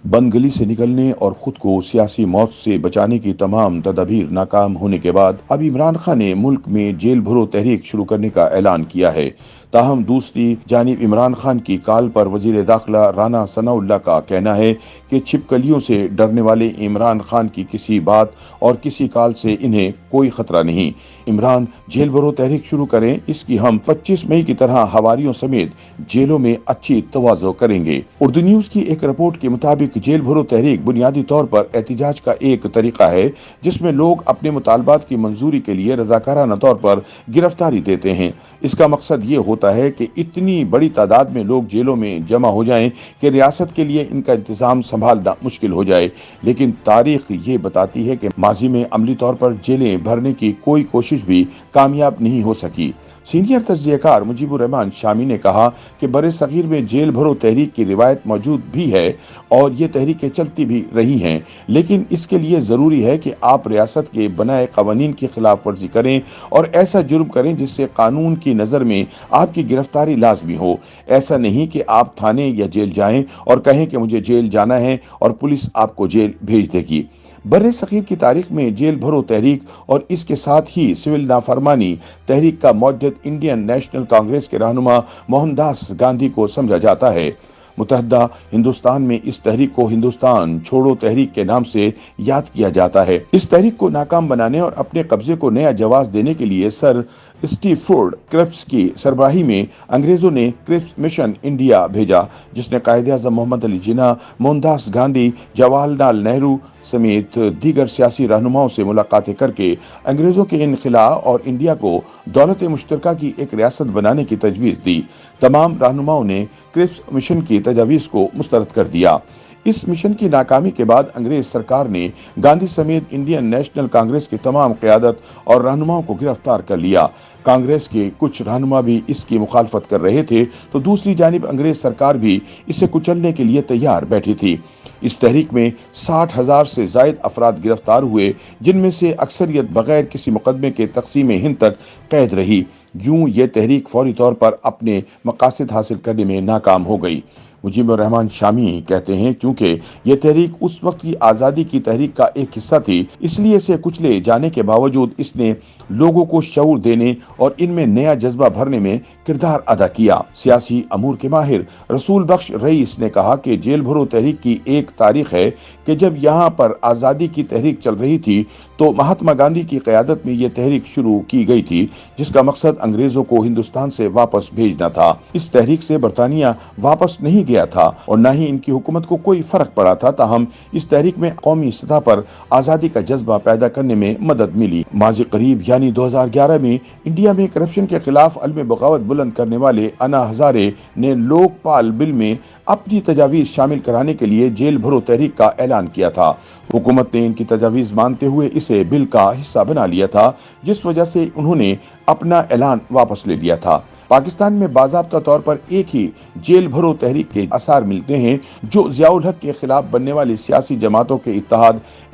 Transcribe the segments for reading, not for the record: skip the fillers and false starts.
بند گلی سے نکلنے اور خود کو سیاسی موت سے بچانے کی تمام تدابیر ناکام ہونے کے بعد اب عمران خان نے ملک میں جیل بھرو تحریک شروع کرنے کا اعلان کیا ہے۔ تاہم دوسری جانب عمران خان کی کال پر وزیر داخلہ رانا ثناء اللہ کا کہنا ہے کہ چھپکلیوں سے ڈرنے والے عمران خان کی کسی بات اور کسی کال سے انہیں کوئی خطرہ نہیں۔ عمران جیل بھرو تحریک شروع کریں، اس کی ہم 25 مئی کی طرح ہواریوں سمیت جیلوں میں اچھی توازو کریں گے۔ اردو نیوز کی ایک رپورٹ کے مطابق جیل بھرو تحریک بنیادی طور پر احتجاج کا ایک طریقہ ہے جس میں لوگ اپنے مطالبات کی منظوری کے لیے رضاکارانہ طور پر گرفتاری دیتے ہیں۔ اس کا مقصد یہ ہوتا ہے کہ اتنی بڑی تعداد میں لوگ جیلوں میں جمع ہو جائیں کہ ریاست کے لیے ان کا انتظام سنبھالنا مشکل ہو جائے، لیکن تاریخ یہ بتاتی ہے کہ ماضی میں عملی طور پر جیلیں بھرنے کی کوئی کوشش بھی کامیاب نہیں ہو سکی۔ سینئر تجزیہ کار مجیب الرحمان شامی نے کہا کہ بر صغیر میں جیل بھرو تحریک کی روایت موجود بھی ہے اور یہ تحریکیں چلتی بھی رہی ہیں، لیکن اس کے لیے ضروری ہے کہ آپ ریاست کے بنائے قوانین کی خلاف ورزی کریں اور ایسا جرم کریں جس سے قانون کی نظر میں آپ کی گرفتاری لازمی ہو۔ ایسا نہیں کہ آپ تھانے یا جیل جائیں اور کہیں کہ مجھے جیل جانا ہے اور پولیس آپ کو جیل بھیج دے گی۔ بر صغیر کی تاریخ میں جیل بھرو تحریک اور اس کے ساتھ ہی سول نافرمانی تحریک کا موجد انڈین نیشنل کانگریس کے رہنما موہن داس گاندھی کو سمجھا جاتا ہے۔ متحدہ ہندوستان میں اس تحریک کو ہندوستان چھوڑو تحریک کے نام سے یاد کیا جاتا ہے۔ اس تحریک کو ناکام بنانے اور اپنے قبضے کو نیا جواز دینے کے لیے سر اسٹیفورڈ کرپس کی سربراہی میں انگریزوں نے کرپس مشن انڈیا بھیجا، جس نے قائد اعظم محمد علی جناح، موہن داس گاندھی، جواہر لال نہرو سمیت دیگر سیاسی رہنماؤں سے ملاقاتیں کر کے انگریزوں کے انخلا اور انڈیا کو دولت مشترکہ کی ایک ریاست بنانے کی تجویز دی۔ تمام رہنماؤں نے کرپس مشن کی تجاویز کو مسترد کر دیا۔ اس مشن کی ناکامی کے بعد انگریز سرکار نے گاندھی سمیت انڈین نیشنل کانگریس کی تمام قیادت اور رہنماؤں کو گرفتار کر لیا۔ کانگریس کے کچھ رہنما بھی اس کی مخالفت کر رہے تھے تو دوسری جانب انگریز سرکار بھی اسے کچلنے کے لیے تیار بیٹھی تھی۔ اس تحریک میں 60,000 سے زائد افراد گرفتار ہوئے، جن میں سے اکثریت بغیر کسی مقدمے کے تقسیم ہند تک قید رہی۔ یوں یہ تحریک فوری طور پر اپنے مقاصد حاصل کرنے میں ناکام ہو گئی۔ مجیب الرحمان شامی کہتے ہیں کیونکہ یہ تحریک اس وقت کی آزادی کی تحریک کا ایک حصہ تھی، اس لیے اسے کچلے جانے کے باوجود اس نے لوگوں کو شعور دینے اور ان میں نیا جذبہ بھرنے میں کردار ادا کیا۔ سیاسی امور کے ماہر رسول بخش رئیس نے کہا کہ جیل بھرو تحریک کی ایک تاریخ ہے کہ جب یہاں پر آزادی کی تحریک چل رہی تھی تو مہاتما گاندھی کی قیادت میں یہ تحریک شروع کی گئی تھی، جس کا مقصد انگریزوں کو ہندوستان سے واپس بھیجنا تھا۔ اس تحریک سے برطانیہ واپس نہیں گیا تھا اور نہ ہی ان کی حکومت کو کوئی فرق پڑا تھا، تاہم اس تحریک میں قومی سطح پر آزادی کا جذبہ پیدا کرنے میں مدد ملی۔ ماضی قریب یعنی 2011 میں انڈیا میں کرپشن کے خلاف علم بغاوت بلند کرنے والے انا ہزارے نے لوک پال بل میں اپنی تجاویز شامل کرانے کے لیے جیل بھرو تحریک کا اعلان کیا تھا۔ حکومت نے ان کی تجاویز مانتے ہوئے اسے بل کا حصہ بنا لیا تھا، جس وجہ سے انہوں نے اپنا اعلان واپس لے لیا تھا۔ پاکستان میں باضابطہ طور پر ایک ہی جیل بھرو تحریک کے آثار ملتے ہیں جو ضیاء الحق کے خلاف بننے والی سیاسی جماعتوں کے اتحاد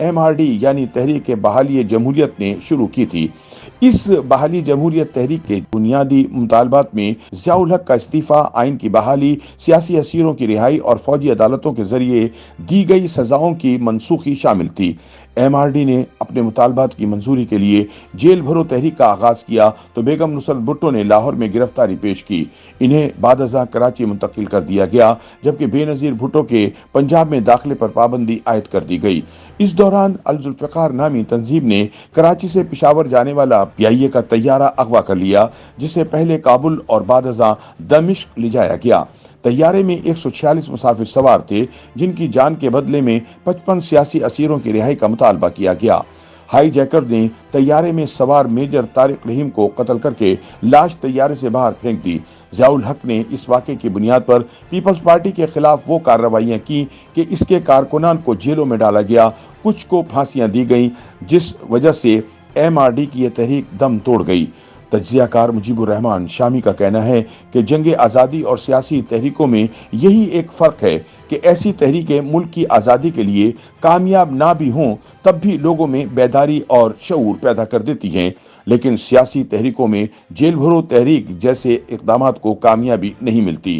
MRD یعنی تحریک بحالی جمہوریت نے شروع کی تھی۔ اس بحالی جمہوریت تحریک کے بنیادی مطالبات میں ضیاء الحق کا استعفیٰ، آئین کی بحالی، سیاسی اسیروں کی رہائی اور فوجی عدالتوں کے ذریعے دی گئی سزاؤں کی منسوخی شامل تھی۔ MRD نے اپنے مطالبات کی منظوری کے لیے جیل بھرو تحریک کا آغاز کیا تو بیگم نصرت بھٹو نے لاہور میں گرفتاری پیش کی۔ انہیں بعد ازاں کراچی منتقل کر دیا گیا، جبکہ بے نظیر بھٹو کے پنجاب میں داخلے پر پابندی عائد کر دی گئی۔ اس دوران الذوالفقار نامی تنظیم نے کراچی سے پشاور جانے والا PIA کا طیارہ اغوا کر لیا، جسے پہلے کابل اور بعد ازاں دمشق لے جایا گیا۔ طیارے میں 146 مسافر سوار تھے، جن کی جان کے بدلے میں 55 سیاسی اسیروں کی رہائی کا مطالبہ کیا گیا۔ ہائی جیکر نے طیارے میں سوار میجر طارق رحیم کو قتل کر کے لاش طیارے سے باہر پھینک دی۔ ضیاء الحق نے اس واقعے کی بنیاد پر پیپلز پارٹی کے خلاف وہ کارروائیاں کی کہ اس کے کارکنان کو جیلوں میں ڈالا گیا، کچھ کو پھانسیاں دی گئیں، جس وجہ سے MRD کی یہ تحریک دم توڑ گئی۔ تجزیہ کار مجیب الرحمان شامی کا کہنا ہے کہ جنگ آزادی اور سیاسی تحریکوں میں یہی ایک فرق ہے کہ ایسی تحریکیں ملک کی آزادی کے لیے کامیاب نہ بھی ہوں تب بھی لوگوں میں بیداری اور شعور پیدا کر دیتی ہیں، لیکن سیاسی تحریکوں میں جیل بھرو تحریک جیسے اقدامات کو کامیابی نہیں ملتی۔